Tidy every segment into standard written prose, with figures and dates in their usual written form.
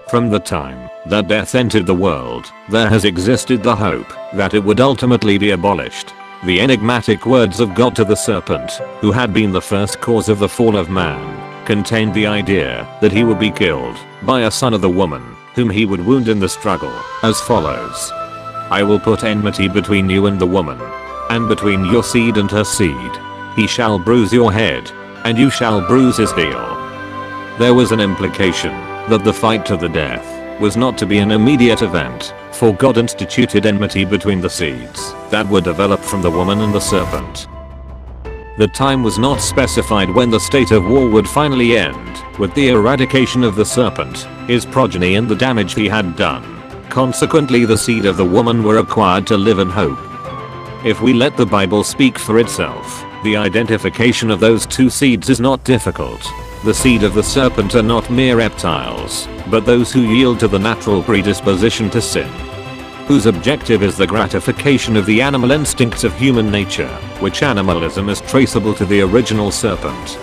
From the time that death entered the world, there has existed the hope that it would ultimately be abolished. The enigmatic words of God to the serpent, who had been the first cause of the fall of man, contained the idea that he would be killed by a son of the woman, whom he would wound in the struggle, as follows. I will put enmity between you and the woman, and between your seed and her seed. He shall bruise your head, and you shall bruise his heel. There was an implication that the fight to the death was not to be an immediate event, for God instituted enmity between the seeds that were developed from the woman and the serpent. The time was not specified when the state of war would finally end, with the eradication of the serpent, his progeny and the damage he had done. Consequently, the seed of the woman were required to live in hope. If we let the Bible speak for itself, the identification of those two seeds is not difficult. The seed of the serpent are not mere reptiles, but those who yield to the natural predisposition to sin, whose objective is the gratification of the animal instincts of human nature, which animalism is traceable to the original serpent.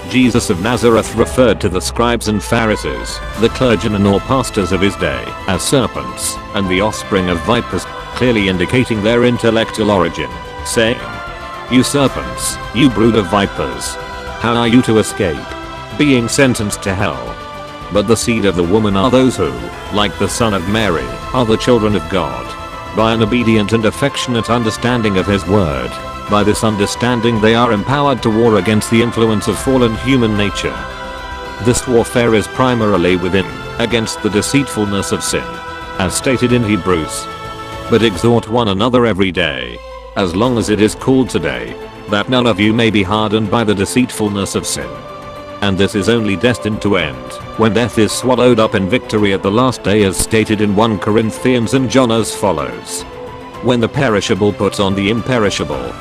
Jesus of Nazareth referred to the scribes and Pharisees, the clergymen or pastors of his day, as serpents and the offspring of vipers, clearly indicating their intellectual origin, saying, "You serpents, you brood of vipers, how are you to escape being sentenced to hell? But the seed of the woman are those who, like the Son of Mary, are the children of God, by an obedient and affectionate understanding of his word. By this understanding they are empowered to war against the influence of fallen human nature. This warfare is primarily within, against the deceitfulness of sin, as stated in Hebrews. But exhort one another every day, as long as it is called today, that none of you may be hardened by the deceitfulness of sin. And this is only destined to end when death is swallowed up in victory at the last day, as stated in 1 Corinthians and John, as follows. When the perishable puts on the imperishable,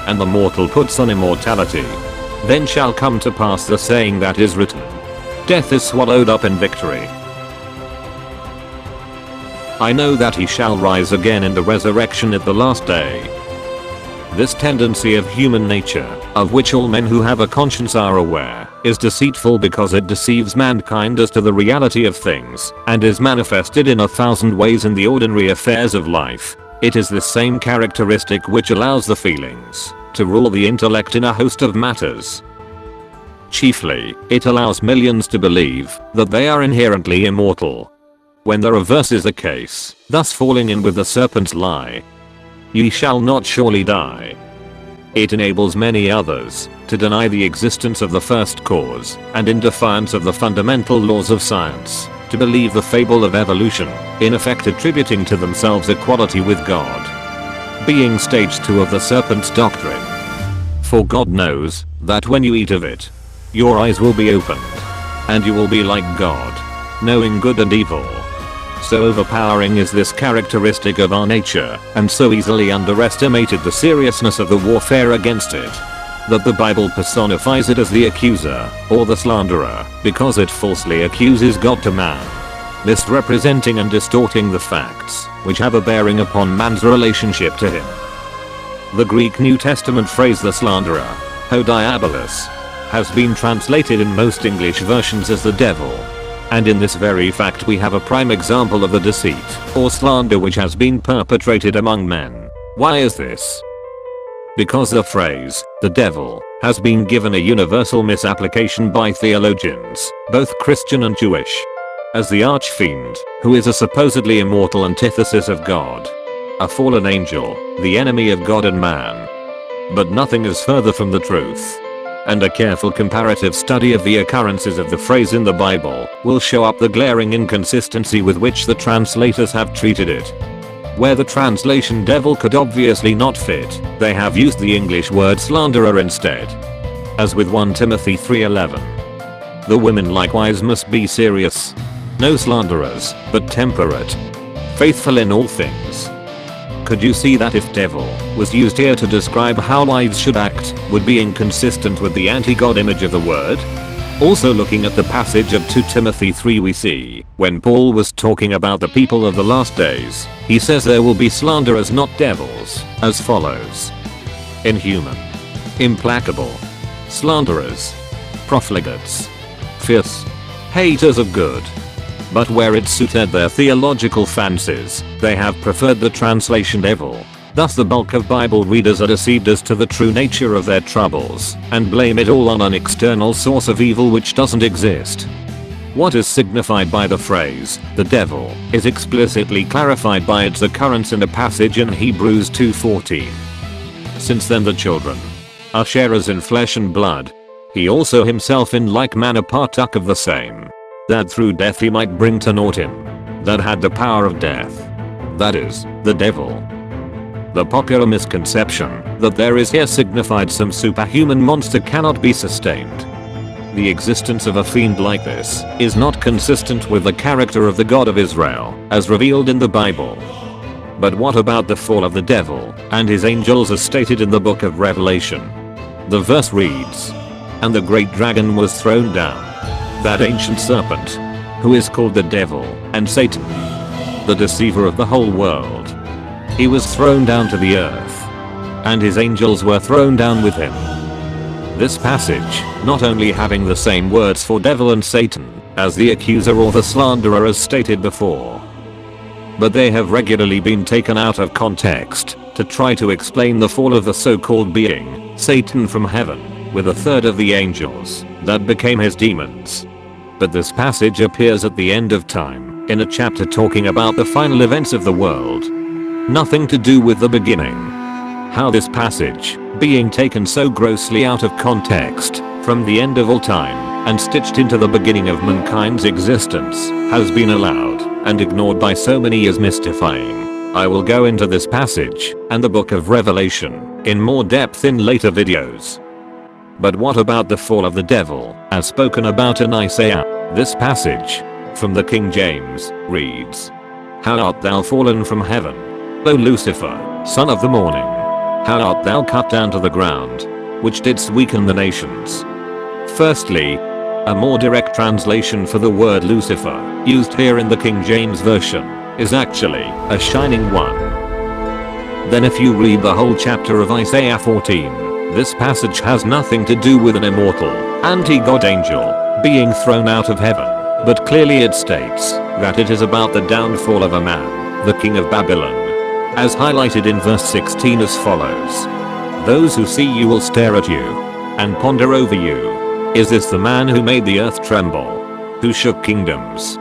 and the mortal puts on immortality, then shall come to pass the saying that is written, death is swallowed up in victory. I know that he shall rise again in the resurrection at the last day. This tendency of human nature, of which all men who have a conscience are aware, is deceitful because it deceives mankind as to the reality of things, and is manifested in 1,000 ways in the ordinary affairs of life. It is this same characteristic which allows the feelings to rule the intellect in a host of matters. Chiefly, it allows millions to believe that they are inherently immortal, when the reverse is the case, thus falling in with the serpent's lie. Ye shall not surely die. It enables many others to deny the existence of the first cause, and in defiance of the fundamental laws of science, to believe the fable of evolution, in effect attributing to themselves equality with God, being stage 2 of the serpent's doctrine. For God knows that when you eat of it, your eyes will be opened, and you will be like God, knowing good and evil. So overpowering is this characteristic of our nature, and so easily underestimated the seriousness of the warfare against it, that the Bible personifies it as the accuser, or the slanderer, because it falsely accuses God to man, misrepresenting and distorting the facts, which have a bearing upon man's relationship to him. The Greek New Testament phrase the slanderer, ho diabolos, has been translated in most English versions as the devil. And in this very fact we have a prime example of the deceit, or slander, which has been perpetrated among men. Why is this? Because the phrase, the devil, has been given a universal misapplication by theologians, both Christian and Jewish, as the archfiend, who is a supposedly immortal antithesis of God, a fallen angel, the enemy of God and man. But nothing is further from the truth. And a careful comparative study of the occurrences of the phrase in the Bible will show up the glaring inconsistency with which the translators have treated it. Where the translation devil could obviously not fit, they have used the English word slanderer instead. As with 1 Timothy 3:11. The women likewise must be serious, no slanderers, but temperate, faithful in all things. Could you see that if devil was used here to describe how wives should act, would be inconsistent with the anti-God image of the word? Also, looking at the passage of 2 Timothy 3, we see, when Paul was talking about the people of the last days, he says there will be slanderers, not devils, as follows. Inhuman, implacable, slanderers, profligates, fierce, haters of good, But where it suited their theological fancies, they have preferred the translation devil. Thus the bulk of Bible readers are deceived as to the true nature of their troubles, and blame it all on an external source of evil which doesn't exist. What is signified by the phrase, the devil, is explicitly clarified by its occurrence in a passage in Hebrews 2:14. Since then the children are sharers in flesh and blood, he also himself in like manner partook of the same, that through death he might bring to naught him that had the power of death, that is, the devil. The popular misconception that there is here signified some superhuman monster cannot be sustained. The existence of a fiend like this is not consistent with the character of the God of Israel as revealed in the Bible. But what about the fall of the devil and his angels as stated in the book of Revelation? The verse reads, "And the great dragon was thrown down, that ancient serpent, who is called the devil and Satan, the deceiver of the whole world. He was thrown down to the earth, and his angels were thrown down with him." This passage, not only having the same words for devil and Satan as the accuser or the slanderer as stated before, but they have regularly been taken out of context to try to explain the fall of the so-called being, Satan, from heaven, with a third of the angels that became his demons. But this passage appears at the end of time, in a chapter talking about the final events of the world. Nothing to do with the beginning. How this passage, being taken so grossly out of context, from the end of all time, and stitched into the beginning of mankind's existence, has been allowed and ignored by so many is mystifying. I will go into this passage and the book of Revelation in more depth in later videos. But what about the fall of the devil, as spoken about in Isaiah? This passage, from the King James, reads, "How art thou fallen from heaven, O Lucifer, son of the morning? How art thou cut down to the ground, which didst weaken the nations?" Firstly, a more direct translation for the word Lucifer, used here in the King James Version, is actually a shining one. Then if you read the whole chapter of Isaiah 14, this passage has nothing to do with an immortal, anti-God angel being thrown out of heaven, but clearly it states that it is about the downfall of a man, the king of Babylon, as highlighted in verse 16 as follows. "Those who see you will stare at you and ponder over you. Is this the man who made the earth tremble, who shook kingdoms?"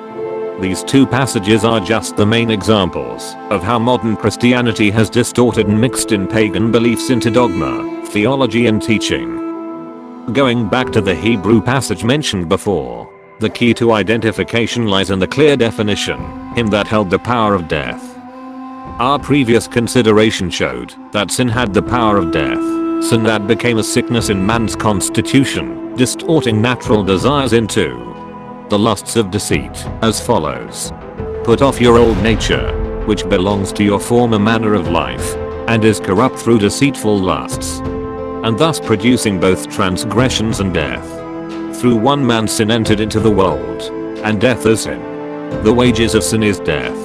These two passages are just the main examples of how modern Christianity has distorted and mixed in pagan beliefs into dogma, theology and teaching. Going back to the Hebrew passage mentioned before, the key to identification lies in the clear definition, him that held the power of death. Our previous consideration showed that sin had the power of death, sin that became a sickness in man's constitution, distorting natural desires into the lusts of deceit, as follows. "Put off your old nature, which belongs to your former manner of life, and is corrupt through deceitful lusts," and thus producing both transgressions and death. Through one man sin entered into the world, and death is sin. The wages of sin is death.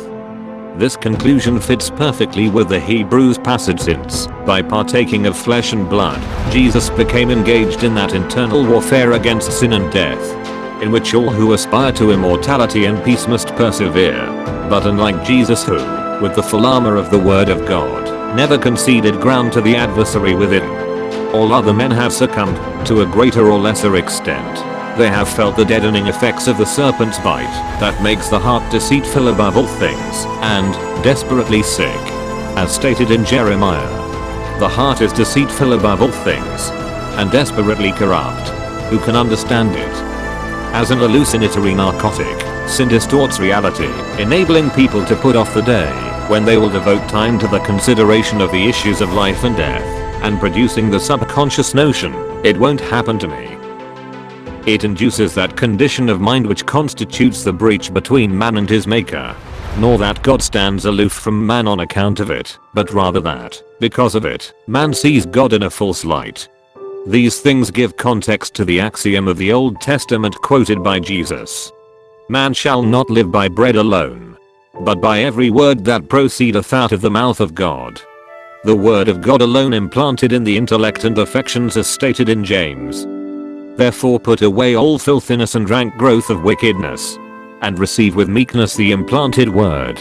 This conclusion fits perfectly with the Hebrews passage since, by partaking of flesh and blood, Jesus became engaged in that internal warfare against sin and death, in which all who aspire to immortality and peace must persevere. But unlike Jesus, who, with the full armor of the Word of God, never conceded ground to the adversary within, all other men have succumbed, to a greater or lesser extent. They have felt the deadening effects of the serpent's bite that makes the heart deceitful above all things and desperately sick. As stated in Jeremiah, "The heart is deceitful above all things and desperately corrupt. Who can understand it?" As an hallucinatory narcotic, sin distorts reality, enabling people to put off the day when they will devote time to the consideration of the issues of life and death, and producing the subconscious notion, "It won't happen to me." It induces that condition of mind which constitutes the breach between man and his maker. Nor that God stands aloof from man on account of it, but rather that, because of it, man sees God in a false light. These things give context to the axiom of the Old Testament quoted by Jesus. "Man shall not live by bread alone, but by every word that proceedeth out of the mouth of God." The word of God alone implanted in the intellect and affections as stated in James. "Therefore put away all filthiness and rank growth of wickedness, and receive with meekness the implanted word,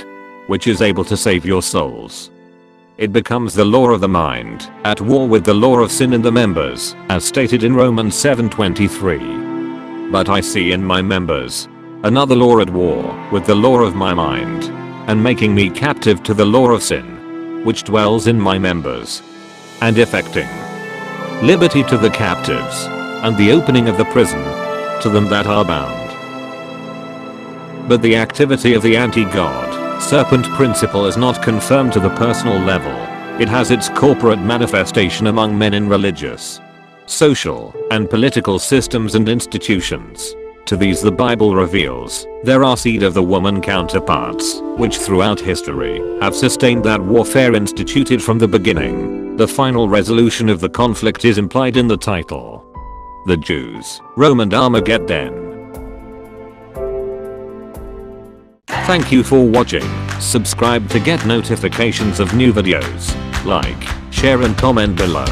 which is able to save your souls. It becomes the law of the mind, at war with the law of sin in the members, as stated in Romans 7:23. But I see in my members another law at war with the law of my mind, and making me captive to the law of sin, which dwells in my members, and effecting liberty to the captives, and the opening of the prison to them that are bound. But the activity of the anti-God, serpent principle is not confirmed to the personal level. It has its corporate manifestation among men in religious, social, and political systems and institutions. To these the Bible reveals there are seed of the woman counterparts, which throughout history have sustained that warfare instituted from the beginning. The final resolution of the conflict is implied in the title. The Jews, Rome and Armageddon. Thank you for watching. Subscribe to get notifications of new videos. Like, share and comment below.